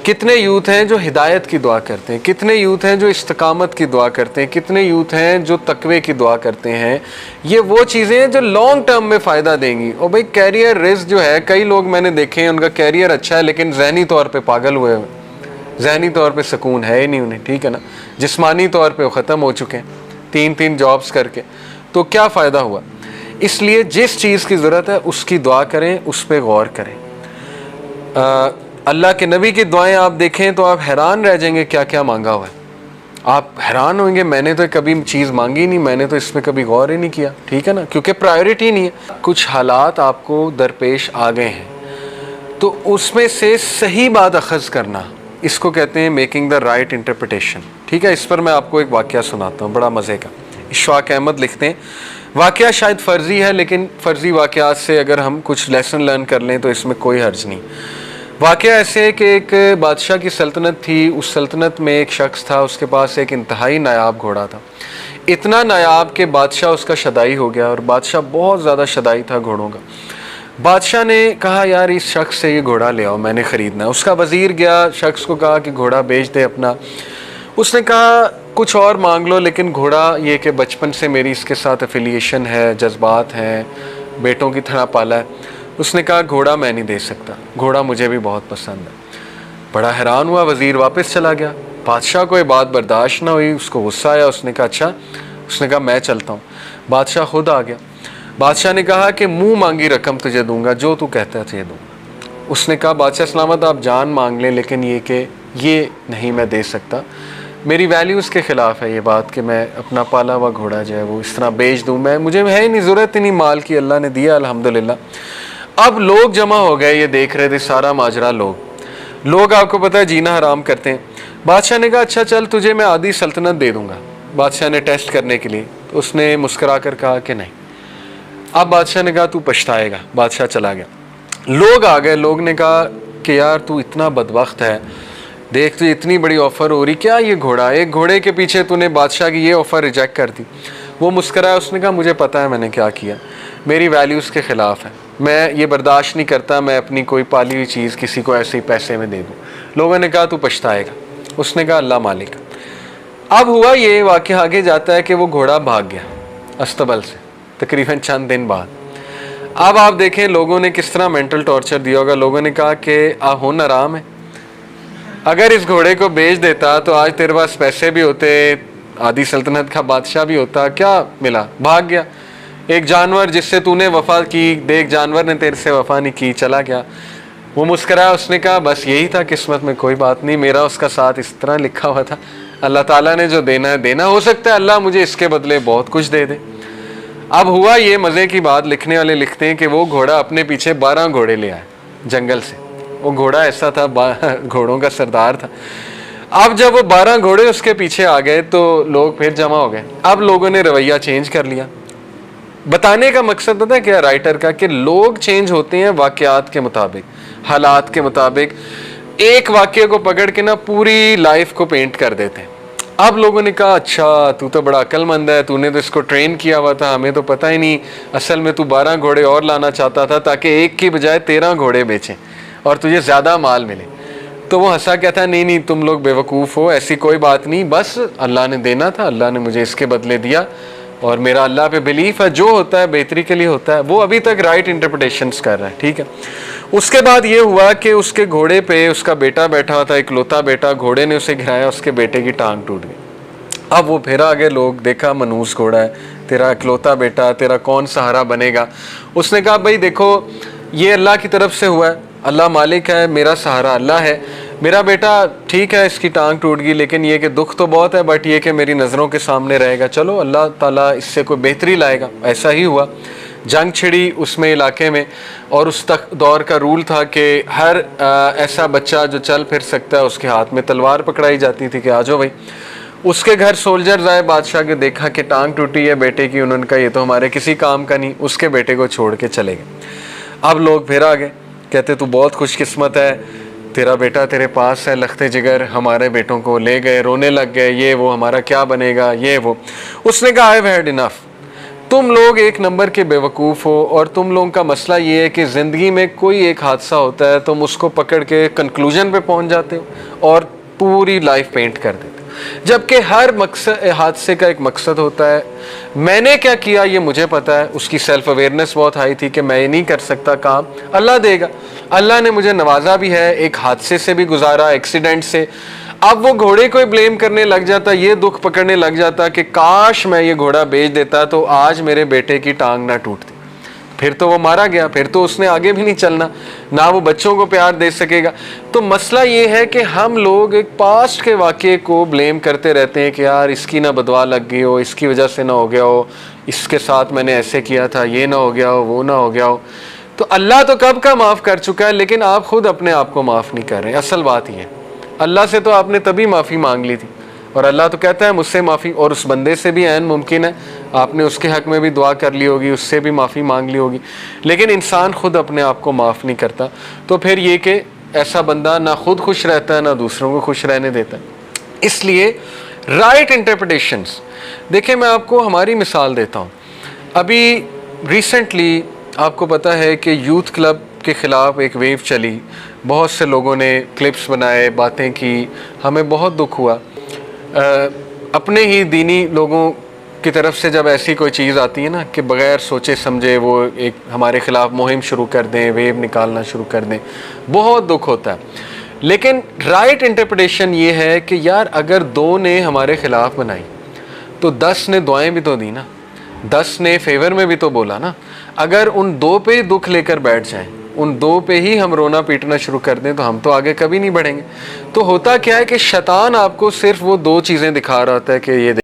कितने यूथ हैं जो हिदायत की दुआ करते हैं, कितने यूथ हैं जो इस्तकामत की दुआ करते हैं, कितने यूथ हैं जो तकवे की दुआ करते हैं। ये वो चीज़ें हैं जो लॉन्ग टर्म में फ़ायदा देंगी। और भाई कैरियर रिस्क जो है, कई लोग मैंने देखे हैं उनका कैरियर अच्छा है लेकिन जहनी तौर पे पागल हुए हुए, जहनी तौर पे सुकून है ही नहीं उन्हें, ठीक है ना। जिस्मानी तौर पे वो ख़त्म हो चुके हैं 3-3 जॉब्स करके, तो क्या फ़ायदा हुआ। इसलिए जिस चीज़ की ज़रूरत है उसकी दुआ करें, उस पर गौर करें। अल्लाह के नबी की दुआएं आप देखें तो आप हैरान रह जाएंगे क्या क्या मांगा हुआ है। आप हैरान होंगे, मैंने तो कभी चीज़ मांगी नहीं, मैंने तो इस पर कभी गौर ही नहीं किया, ठीक है ना, क्योंकि प्रायोरिटी नहीं है। कुछ हालात आपको दरपेश आ गए हैं तो उसमें से सही बात अखज़ करना, इसको कहते हैं मेकिंग द राइट इंटरप्रिटेशन, ठीक है। इस पर मैं आपको एक वाक़या सुनाता हूँ बड़ा मज़े का। इशफाक अहमद लिखते हैं, वाक़या शायद फ़र्ज़ी है लेकिन फ़र्ज़ी वाक़यात से अगर हम कुछ लेसन लर्न कर लें तो इसमें कोई हर्ज नहीं। वाक़या ऐसे है कि एक बादशाह की सल्तनत थी। उस सल्तनत में एक शख्स था, उसके पास एक इंतहाई नायाब घोड़ा था। इतना नायाब कि बादशाह उसका शदाई हो गया, और बादशाह बहुत ज़्यादा शदाई था घोड़ों का। बादशाह ने कहा यार इस शख्स से ये घोड़ा ले आओ, मैंने ख़रीदना है। उसका वज़ीर गया, शख्स को कहा कि घोड़ा बेच दे अपना। उसने कहा कुछ और मांग लो लेकिन घोड़ा ये कि बचपन से मेरी इसके साथ एफिलिएशन है, जज्बात हैं, बेटों की तरह पाला है। उसने कहा घोड़ा मैं नहीं दे सकता, घोड़ा मुझे भी बहुत पसंद है। बड़ा हैरान हुआ वज़ीर, वापस चला गया। बादशाह को ये बात बर्दाश्त ना हुई, उसको गुस्सा आया। उसने कहा अच्छा, उसने कहा मैं चलता हूँ। बादशाह खुद आ गया। बादशाह ने कहा कि मुँह मांगी रकम तुझे दूंगा, जो तू कहता है तुझे दूंगा। उसने कहा बादशाह सलामत आप जान मांग लें लेकिन ये कि ये नहीं मैं दे सकता, मेरी वैल्यूज़ के ख़िलाफ़ है ये बात कि मैं अपना पाला हुआ घोड़ा जो है वो इस तरह बेच दूँ। मुझे है ही नहीं, ज़रूरत ही नहीं माल की, अल्लाह ने दिया अल्हम्दुलिल्लाह। अब लोग जमा हो गए, ये देख रहे थे सारा माजरा। लोग आपको पता है जीना हराम करते हैं। बादशाह ने कहा अच्छा चल तुझे मैं आधी सल्तनत दे दूंगा। बादशाह ने टेस्ट करने के लिए, तो उसने मुस्करा कर कहा कि नहीं। अब बादशाह ने कहा तू पछताएगा। बादशाह चला गया। लोग आ गए, लोग ने कहा कि यार तू इतना बदबख्त है, देख तुझे इतनी बड़ी ऑफ़र हो रही, क्या ये घोड़ा, एक घोड़े के पीछे तूने बादशाह की ये ऑफ़र रिजेक्ट कर दी। वो मुस्कराया, उसने कहा मुझे पता है मैंने क्या किया, मेरी वैल्यूज़ के ख़िलाफ़ है, मैं ये बर्दाश्त नहीं करता मैं अपनी कोई पाली हुई चीज़ किसी को ऐसे ही पैसे में दे दूँ। लोगों ने कहा तू पछताएगा। उसने कहा अल्लाह मालिक। अब हुआ ये वाक़या आगे जाता है कि वो घोड़ा भाग गया अस्तबल से तकरीबन चंद दिन बाद। अब आप देखें लोगों ने किस तरह मेंटल टॉर्चर दिया होगा। लोगों ने कहा कि होना आराम है, अगर इस घोड़े को बेच देता तो आज तेरे पास पैसे भी होते, आधी सल्तनत का बादशाह भी होता, क्या मिला, भाग गया। एक जानवर जिससे तूने वफा की, देख जानवर ने तेरे से वफा नहीं की, चला गया। वो मुस्कराया, उसने कहा बस यही था किस्मत में, कोई बात नहीं, मेरा उसका साथ इस तरह लिखा हुआ था, अल्लाह ताला ने जो देना है देना, हो सकता है अल्लाह मुझे इसके बदले बहुत कुछ दे दे। अब हुआ ये मज़े की बात, लिखने वाले लिखते हैं कि वो घोड़ा अपने पीछे 12 घोड़े ले आया जंगल से। वो घोड़ा ऐसा था, घोड़ों का सरदार था। अब जब वो 12 घोड़े उसके पीछे आ गए तो लोग फिर जमा हो गए। अब लोगों ने रवैया चेंज कर लिया। बताने का मकसद पता है क्या राइटर का, कि लोग चेंज होते हैं वाक़यात के मुताबिक, हालात के मुताबिक। एक वाक़ये को पकड़ के ना पूरी लाइफ को पेंट कर देते हैं। अब लोगों ने कहा अच्छा तू तो बड़ा अक्लमंद है, तूने तो इसको ट्रेन किया हुआ था, हमें तो पता ही नहीं, असल में तू 12 घोड़े और लाना चाहता था ताकि एक की बजाय 13 घोड़े बेचें और तुझे ज़्यादा माल मिले। तो वो हंसा कहता नहीं नहीं तुम लोग बेवकूफ़ हो, ऐसी कोई बात नहीं, बस अल्लाह ने देना था, अल्लाह ने मुझे इसके बदले दिया और मेरा अल्लाह पे बिलीफ है, जो होता है बेहतरी के लिए होता है। वो अभी तक राइट इंटरप्रिटेशंस कर रहा है, ठीक है। उसके बाद ये हुआ कि उसके घोड़े पे उसका बेटा बैठा हुआ था, इकलौता बेटा, घोड़े ने उसे गिराया, उसके बेटे की टांग टूट गई। अब वो फिर आगे लोग, देखा मनूस घोड़ा है, तेरा इकलौता बेटा, तेरा कौन सहारा बनेगा। उसने कहा भाई देखो ये अल्लाह की तरफ से हुआ है, अल्लाह मालिक है, मेरा सहारा अल्लाह है, मेरा बेटा ठीक है इसकी टांग टूट गई लेकिन ये कि दुख तो बहुत है, बट ये कि मेरी नज़रों के सामने रहेगा, चलो अल्लाह ताला इससे कोई बेहतरी लाएगा। ऐसा ही हुआ। जंग छिड़ी उसमें इलाके में, और उस तक दौर का रूल था कि हर ऐसा बच्चा जो चल फिर सकता है उसके हाथ में तलवार पकड़ाई जाती थी कि आ जाओ भाई। उसके घर सोल्जर्स आए बादशाह के, देखा कि टांग टूटी है बेटे की, उन्होंने कहा ये तो हमारे किसी काम का नहीं, उसके बेटे को छोड़ के चले गए। अब लोग फिर आ गए, कहते तू बहुत खुशकिस्मत है, तेरा बेटा तेरे पास है, लखते जिगर हमारे बेटों को ले गए, रोने लग गए, ये वो हमारा क्या बनेगा, ये वो। उसने कहा आई हैव हैड इनफ, तुम लोग एक नंबर के बेवकूफ़ हो, और तुम लोगों का मसला ये है कि ज़िंदगी में कोई एक हादसा होता है तुम उसको पकड़ के कंक्लूजन पे पहुंच जाते हो और पूरी लाइफ पेंट कर देते हो, जबकि हर मकसद हादसे का एक मकसद होता है। मैंने क्या किया ये मुझे पता है, उसकी सेल्फ अवेयरनेस बहुत हाई थी कि मैं ये नहीं कर सकता काम, अल्लाह देगा। अल्लाह ने मुझे नवाजा भी है, एक हादसे से भी गुजारा, एक्सीडेंट से। अब वो घोड़े को ब्लेम करने लग जाता, ये दुख पकड़ने लग जाता कि काश मैं ये घोड़ा बेच देता तो आज मेरे बेटे की टांग ना टूटती। फिर तो वो मारा गया, फिर तो उसने आगे भी नहीं चलना, ना वो बच्चों को प्यार दे सकेगा। तो मसला ये है कि हम लोग एक पास्ट के वाक़े को ब्लेम करते रहते हैं कि यार इसकी ना बदवा लग गई हो, इसकी वजह से ना हो गया हो, इसके साथ मैंने ऐसे किया था, ये ना हो गया हो, वो ना हो गया हो। तो अल्लाह तो कब का माफ़ कर चुका है, लेकिन आप खुद अपने आप को माफ़ नहीं कर रहे। असल बात ये है, अल्लाह से तो आपने तभी माफ़ी मांग ली थी, और अल्लाह तो कहता है मुझसे माफ़ी, और उस बंदे से भी ऐन मुमकिन है आपने उसके हक़ में भी दुआ कर ली होगी, उससे भी माफ़ी मांग ली होगी, लेकिन इंसान खुद अपने आप को माफ़ नहीं करता। तो फिर ये कि ऐसा बंदा ना खुद खुश रहता है ना दूसरों को खुश रहने देता है। इसलिए राइट इंटरप्रिटेशंस, देखिए मैं आपको हमारी मिसाल देता हूँ। अभी रिसेंटली आपको पता है कि यूथ क्लब के ख़िलाफ़ एक वेव चली, बहुत से लोगों ने क्लिप्स बनाए, बातें की, हमें बहुत दुख हुआ। अपने ही दीनी लोगों की तरफ से जब ऐसी कोई चीज़ आती है ना कि बग़ैर सोचे समझे वो एक हमारे ख़िलाफ़ मुहिम शुरू कर दें, वेव निकालना शुरू कर दें, बहुत दुख होता है। लेकिन राइट इंटरप्रिटेशन ये है कि यार अगर 2 ने हमारे ख़िलाफ़ बनाई तो 10 ने दुआएं भी तो दी ना, 10 ने फेवर में भी तो बोला ना। अगर उन 2 पे ही दुख लेकर बैठ जाएं, उन 2 पे ही हम रोना पीटना शुरू कर दें, तो हम तो आगे कभी नहीं बढ़ेंगे। तो होता क्या है कि शैतान आपको सिर्फ वो 2 चीज़ें दिखा रहा होता है कि ये